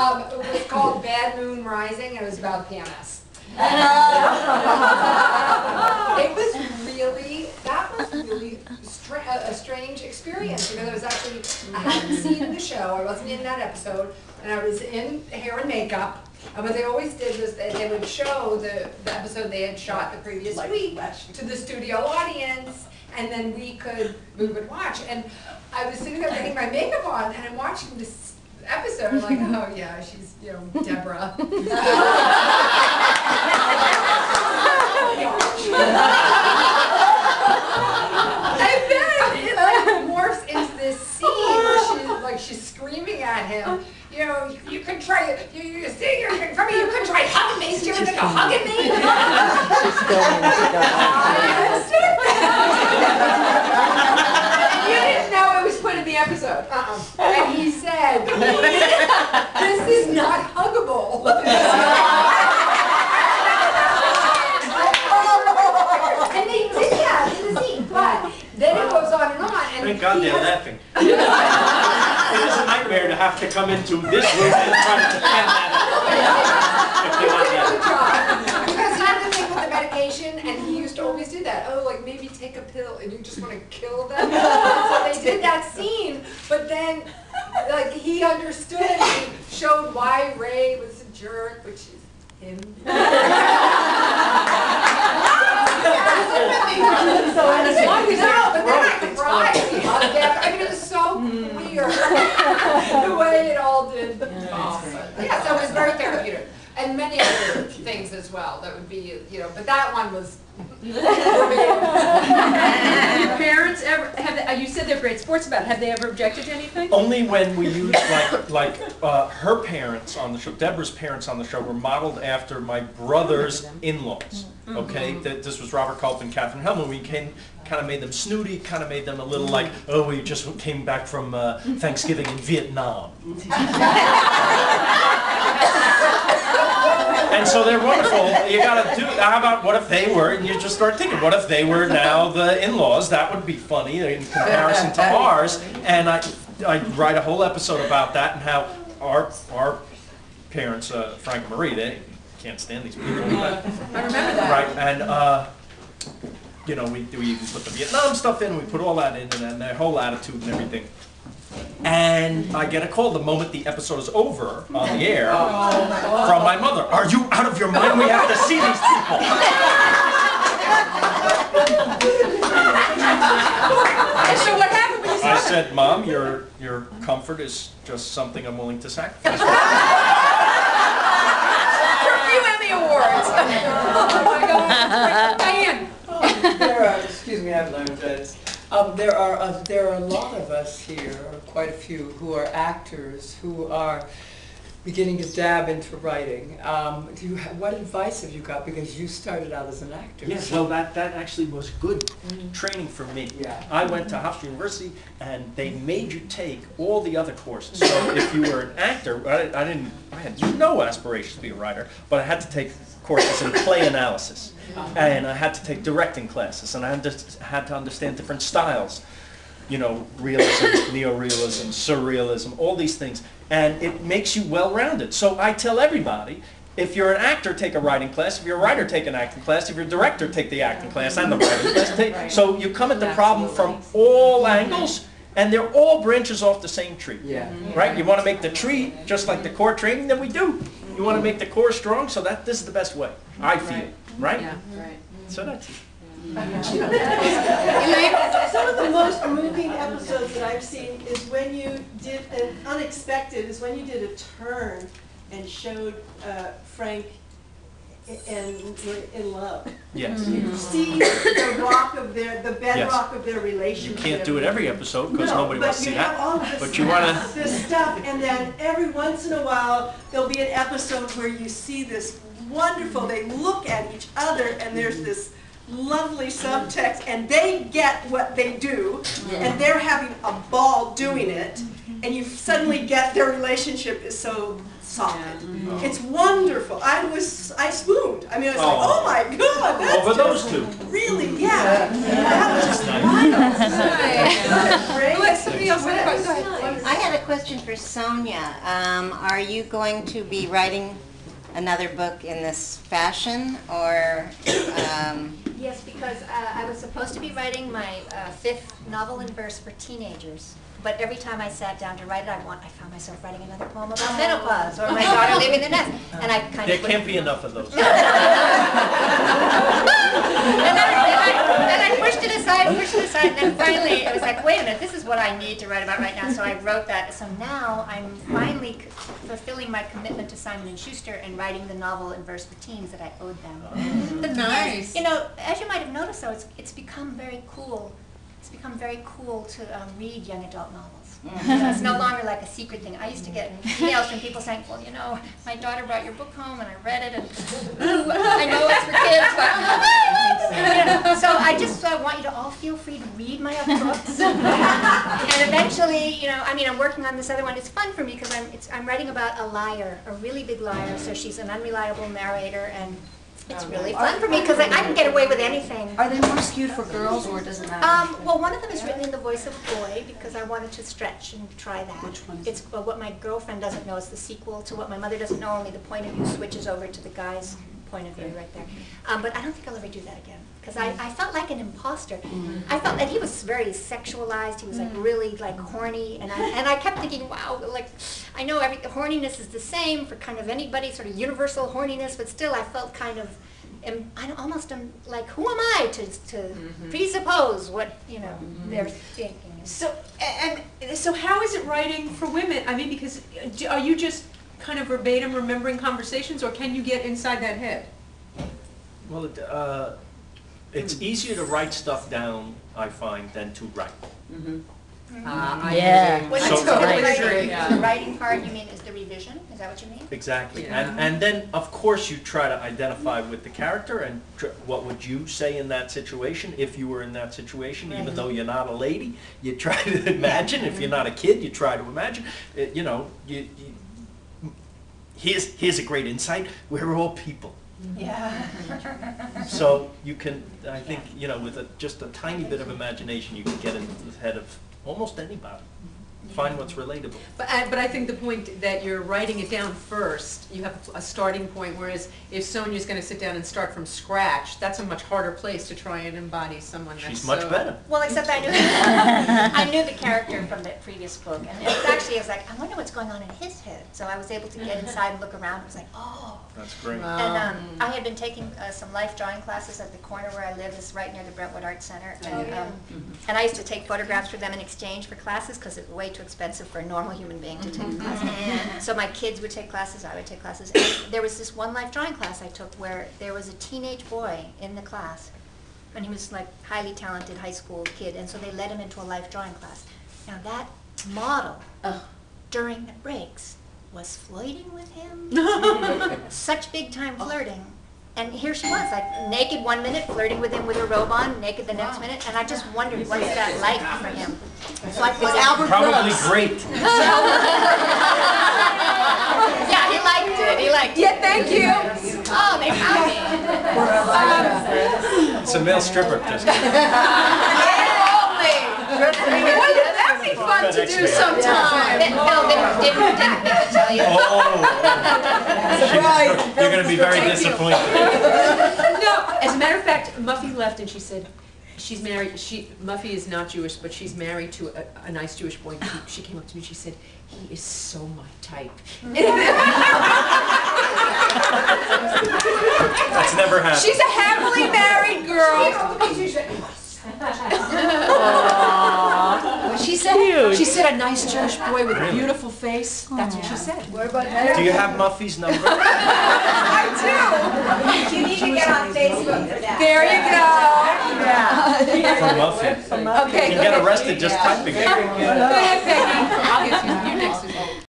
It was called Bad Moon Rising, and it was about PMS. It was really, a strange experience, because I was actually, I hadn't seen the show, I wasn't in that episode, and I was in hair and makeup, and what they always did was they would show the episode they had shot the previous week to the studio audience, and then we would watch, and I was sitting there getting my makeup on, and I'm watching this episode, I'm like, oh yeah, she's, Deborah. And then it morphs into this scene where she's screaming at him. You can try it. You see, you're in front of me. You can try hugging me. So you're gonna go hugging me. You didn't know it was put in the episode. And he said, "This is not huggable." And they did that in the scene, but then it goes on and on. And thank God they're laughing. It is a nightmare to have to come into this room and try to defend that. Because he had the thing with the medication, and he used to always do that. Oh, like maybe take a pill, and you just want to kill them. So they did that scene, but then, he understood and he showed why Ray was a jerk, which is him. But then I cried. I mean, it was so weird the way it all did. Yeah, so it was very therapeutic, and many other things as well. That would be, but that one was. Your parents ever you said they're great sports about it. Have they ever objected to anything? Only when we used her parents on the show. Deborah's parents on the show were modeled after my brother's in-laws. Okay, this was Robert Culp and Catherine Hellman. We kind of made them snooty, kind of made them a little like, oh, we just came back from Thanksgiving in Vietnam. And so they're wonderful. You gotta do, how about what if they were, and you just start thinking, what if they were now the in-laws? That would be funny in comparison to ours. And I write a whole episode about that and how our parents, Frank and Marie, they can't stand these people. I remember that. Right, and we put the Vietnam stuff in, we put all that in, and their whole attitude and everything. And I get a call the moment the episode is over on the air from my mother. Are you out of your mind? We have to see these people. So what happened when you saw I said, Mom, your comfort is just something I'm willing to sacrifice. For a few Emmy Awards. Oh my God. Diane. Excuse me, I have laryngitis. There are a lot of us here, or quite a few, who are actors who are beginning to dab into writing. What advice have you got? Because you started out as an actor. Yes, well, that actually was good training for me. Yeah. I went to Hofstra University, and they made you take all the other courses. So if you were an actor, I had no aspirations to be a writer, but I had to take courses in play analysis, and I had to take directing classes, and I had to understand different styles. Realism, neorealism, surrealism, all these things. And it makes you well-rounded. So I tell everybody, if you're an actor, take a writing class. If you're a writer, take an acting class. If you're a director, take the acting class and the writing class. So you come at the problem from all angles, and they're all branches off the same tree. Yeah. Right? You want to make the tree just like the core training, then we do. You want to make the core strong, so this is the best way, I feel. Right? Yeah, right. So that's it. Some of the most moving episodes that I've seen is when you did an unexpected, is when you did a turn and showed Frank and were in love. Yes. You see the bedrock of their relationship. You can't do it every episode because nobody wants to see that. But you want to. This stuff, and then every once in a while there'll be an episode where you see this wonderful. They look at each other, and there's this lovely subtext, and they get what they do, and they're having a ball doing it, and you suddenly get their relationship is so solid. It's wonderful. I swooned. I mean, I was like, oh my God, that's over those two. Really, yeah. That was just nice. wonderful. Great. Anybody else have a question? Go ahead. I had a question for Sonia. Are you going to be writing another book in this fashion, or? Yes, because I was supposed to be writing my fifth novel in verse for teenagers. But every time I sat down to write it, I found myself writing another poem about menopause or my daughter leaving the nest. And I kind There of can't be enough of those. and I pushed it aside, and then finally it was like, wait a minute, this is what I need to write about right now. So I wrote that. So now I'm finally fulfilling my commitment to Simon & Schuster and writing the novel in verse for teens that I owed them. The thing is, you know, as you might have noticed, though, it's become very cool. It's become very cool to read young adult novels. It's no longer like a secret thing. I used to get emails from people saying, well, you know, my daughter brought your book home and I read it, and ooh, I know it's for kids, but so I just want you to all feel free to read my other books. And eventually, you know, I mean, I'm working on this other one. It's fun for me because I'm writing about a liar, a really big liar. So she's an unreliable narrator, and it's really fun for me because I can get away with anything. Are they more skewed for girls, or does it matter? Well, one of them is written in the voice of a boy because I wanted to stretch and try that. Which one is It's What My Girlfriend Doesn't Know is the sequel to What My Mother Doesn't Know, only the point of view switches over to the guy's point of view right there. But I don't think I'll ever do that again because I felt like an imposter. I felt that he was very sexualized. He was like really like horny, and I kept thinking, wow, like I know horniness is the same for kind of anybody, sort of universal horniness, but still I felt kind of. I almost am like, who am I to presuppose what they're thinking? So how is it writing for women? I mean, because are you just kind of verbatim remembering conversations, or can you get inside that head? Well, it's easier to write stuff down, I find, than to write. Yeah. When So- you say Totally the writing part, you mean is the revision? Is that what you mean? Exactly. Yeah. And then, of course, you try to identify with the character and what would you say in that situation if you were in that situation, even though you're not a lady. You try to imagine. If you're not a kid, you try to imagine. Here's a great insight. We're all people. Yeah. So you can, I think, with just a tiny bit of imagination, you can get into the head of almost anybody. Find what's relatable. But I think the point that you're writing it down first, you have a starting point, whereas if Sonia's going to sit down and start from scratch, that's a much harder place to try and embody someone that's She's much better. Well, except I knew the character from the previous book, and I was like, I wonder what's going on in his head. So I was able to get inside and look around. It was like, oh. That's great. And I had been taking some life drawing classes at the corner where I live. It's right near the Brentwood Art Center. And I used to take photographs for them in exchange for classes because it's way too expensive for a normal human being to take classes. So my kids would take classes, I would take classes. And there was this one life drawing class I took where there was a teenage boy in the class. And he was like highly talented high school kid. And so they led him into a life drawing class. Now that model, during the breaks, was flirting with him. Such big time flirting. And here she was, like naked one minute, flirting with him with her robe on, naked the next minute, and I just wondered what's that like for him. So I put Probably great. Yeah, he liked it. He liked it. Yeah, thank you. Oh, they found me. It's a male stripper. Just That'd be fun to do sometime. No, didn't tell you. You're going to be very disappointed. No, as a matter of fact, Muffy left and she said she's married. Muffy is not Jewish, but she's married to a nice Jewish boy. She came up to me and she said, "He is so my type." That's never happened. She's a happily married girl. She said a nice Jewish boy with a beautiful face. That's what she said. Do you have Muffy's number? I do. You need to get on Facebook for that. There you go. From Muffy. Okay. You can get arrested just typing it. Go ahead, Peggy. I'll give you.